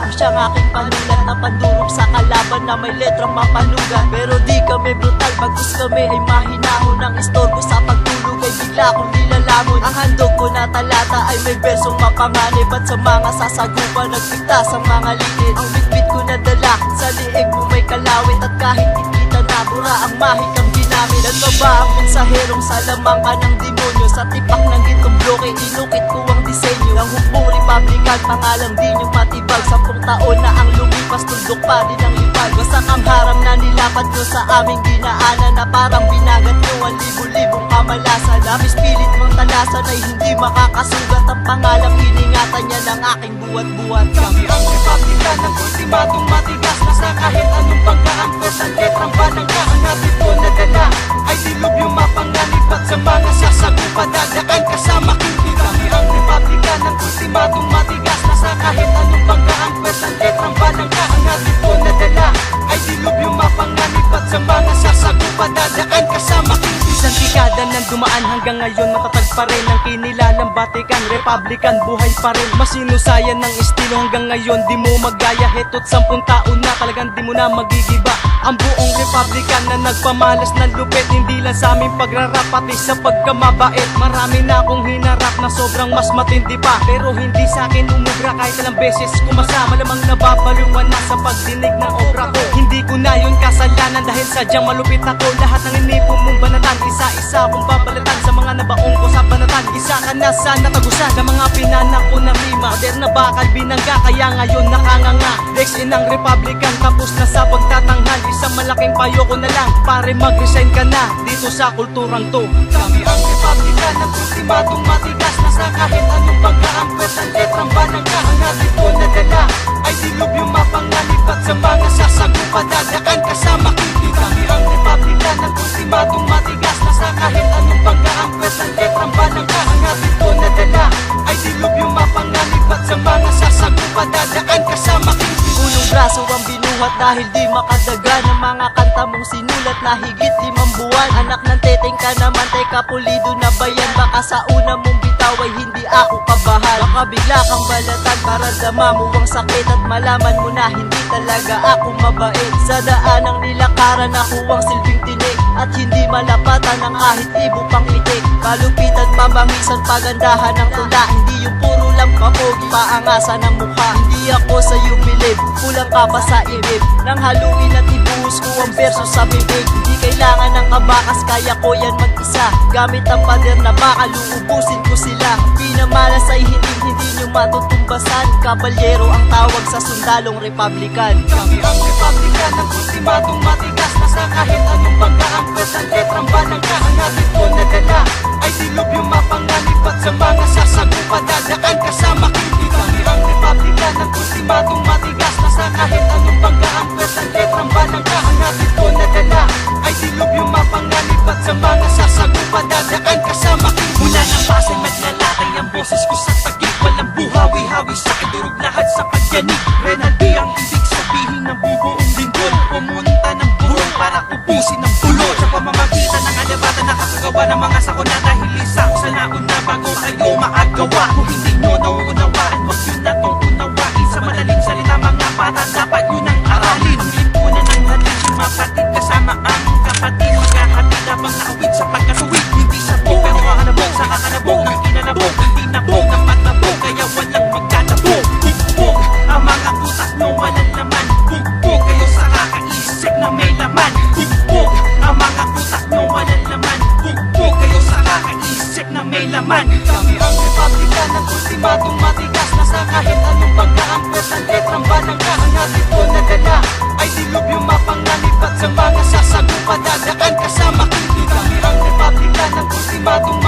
Ako siyang aking panulat na pandurog sa kalaban na may letrang mapanugat. Pero di kami brutal, bagkus kami ay mahinahon. Ang istorbo sa pagtulog ay bigla kong nilalamon. Ang handog ko na talata ay may bersong mapanganib. At sa mga sasagupan nagpigtas ang mga liit. Ang bitbit ko na dala, sa liig mo may kalawit. At kahit ikita na bura ang mahik ang ginamit. Ano ba ang mensaherong salamang ka ng demonyo? Sa tipak ng gintong bloke, inukit ko ang disenyo. Ang hukbong Republican, pangalang di nyo matibag. 10 taon na ang lumipas, tuldok pa din ang lipad. Wasak ang harang na nilapat nyo sa aming dinaanan. Na parang binagat nyo ang libo-libong kamalasan. Labis pilit mong talasan ay hindi makakasugat. Ang pangalang iningatan niya ng aking buwan-buwan. Kami ang Republican ng ultimatong matigas na sa kahit anong pagkaangkot. Ang letrang banangka ang hatid ko na dala ay dilubyo mapanganib at sa mga sasagupa dadaan kasama hindi. Kami ang Republican ng ultimatong matigas na sa kahit anong pagkaangkot. Ang letrang banangka ang hatid ko na dala ay dilubyo mapanganib at sa mga sasagupa dadaan kasama hindi. Isang dekada nang dumaan hanggang ngayon matatag pa rin ang kinilalang Vatican. Republican buhay pa rin, masinusayan ng estilo hanggang ngayon di mo magaya. Heto't 10 taon na talagang di mo na magigiba ang buong Republican na nagpamalas ng lupit. Hindi lang sa aming pagrarap pati sa pagkamabait. Marami na akong hinarap na sobrang mas matindi pa, pero hindi sa akin umubra kahit ilang beses kumasa. Malamang nababaluan na sa pagdinig ng obra ko. Hindi ko na yun kasalanan dahil sadyang malupit ako. Lahat ng inipon mong banatan, isa-isa kong babalatan sa mga nabaong ko sa banatan. Isa ka na sa natagusan ng mga pinanak ko na rima. Moderna bakal binangga kaya ngayon nakanganga. Next in ang Republican tapos na sa pagtatanghal. Isang malaking payo ko na lang, pare mag-resign ka na dito sa kulturang to. Kami ang Republican ng ultimatong matigas na sa kahit anong pagkaangkot. Ang letrang banangka ang hatid ko na dala ay dilubyo mapanganib at sa mga sasagupa dadaan kasama hindi. Kami ang Republican ng ultimatong matigas na sa kahit anong pagkaangkot. Ang letrang banangka ang hatid ko na dala ay dilubyo mapanganib at sa mga sasagupa dadaan kasama hindi. Ulong braso ang binuhat dahil di makadagan ang mga kanta mong sinulat na higit 5 buwan. Anak ng teteng ka naman, teka pulido na bayan. Baka sa una mong bitaw ay hindi ako kabahan. Baka bigla kang balatan para dama mo ang sakit at malaman mo na hindi talaga ako mabait. Sa daan ng nilakaran ako ang silbing tinik at hindi malapatan ng kahit ibo pang itik. Kalupitan, pambangisan, pagandahan ng tula. Hindi yung puro lang papogi, paangasan ng mukha. Hindi ako sa iyo bilib, kulang ka pa sa ibib. Nang haluin at ibuhos ko ang verso sa bibig. Hindi kailangan ng kabakas, kaya ko yan mag-isa. Gamit ang pader na bakal, uubusin ko sila. Pinamalas ay hindi nyo matutumbasan. Kabalyero ang tawag sa sundalong Republican. Kami ang Republican ng ultimatong matigas na sa kahit anong pagkaangkot. Ang letrang banangka ang hatid ko na dala ay dilubyo mapanganib at sa mga sasagupa dadaan kasama hindi. Kami ang Republican ng ultimatong matigas na sa kahit anong pagkaangkot. Ang letrang banangka ang hatid ko na dala ay dilubyo mapanganib at sa mga sasagupa dadaan kasama hindi. Mula ng Pasay maglalatay ang boses ko sa tagig. Walang buhawi-hawi sa idurog lahat sa pagyanig. Renaldi ang ibig sabihin ng bubuong lingkod. Pumunta ng burong para ubusin ng bulot. Sa pamamagitan ng alabata nakakagawa ng mga sakuna. Dahil isa ko sa nauna bago kayo maagawa. Kung hindi nyo nauunawaan, huwag yun na tong unawain. Sa madaling salita mga bata, dapat yun ang aralin. Ang lipunan ng halin, mapatid kasama ang kapatid. Maghahatid habang naawit sa pagkasuwid. Hindi sabog pero kakanabog sa kakanabog ng kinanabog. Hindi nabog ng patabog kaya walang magkadabog. Bugbog ang mga utak nyo walang laman. Bugbog kayo sa kakaisip na may laman. Bugbog ang mga utak nyo walang laman. Bugbog kayo sa kakaisip na may laman. Kami ang Republican ng ultimatong matigas na sa kahit anong pagkaangkot. Ang letrang banangka ang hatid ko na dala ay dilubyo mapanganib at sa mga sasagupa dadaan kasama hindi. Kami ang Republican ng ultimatong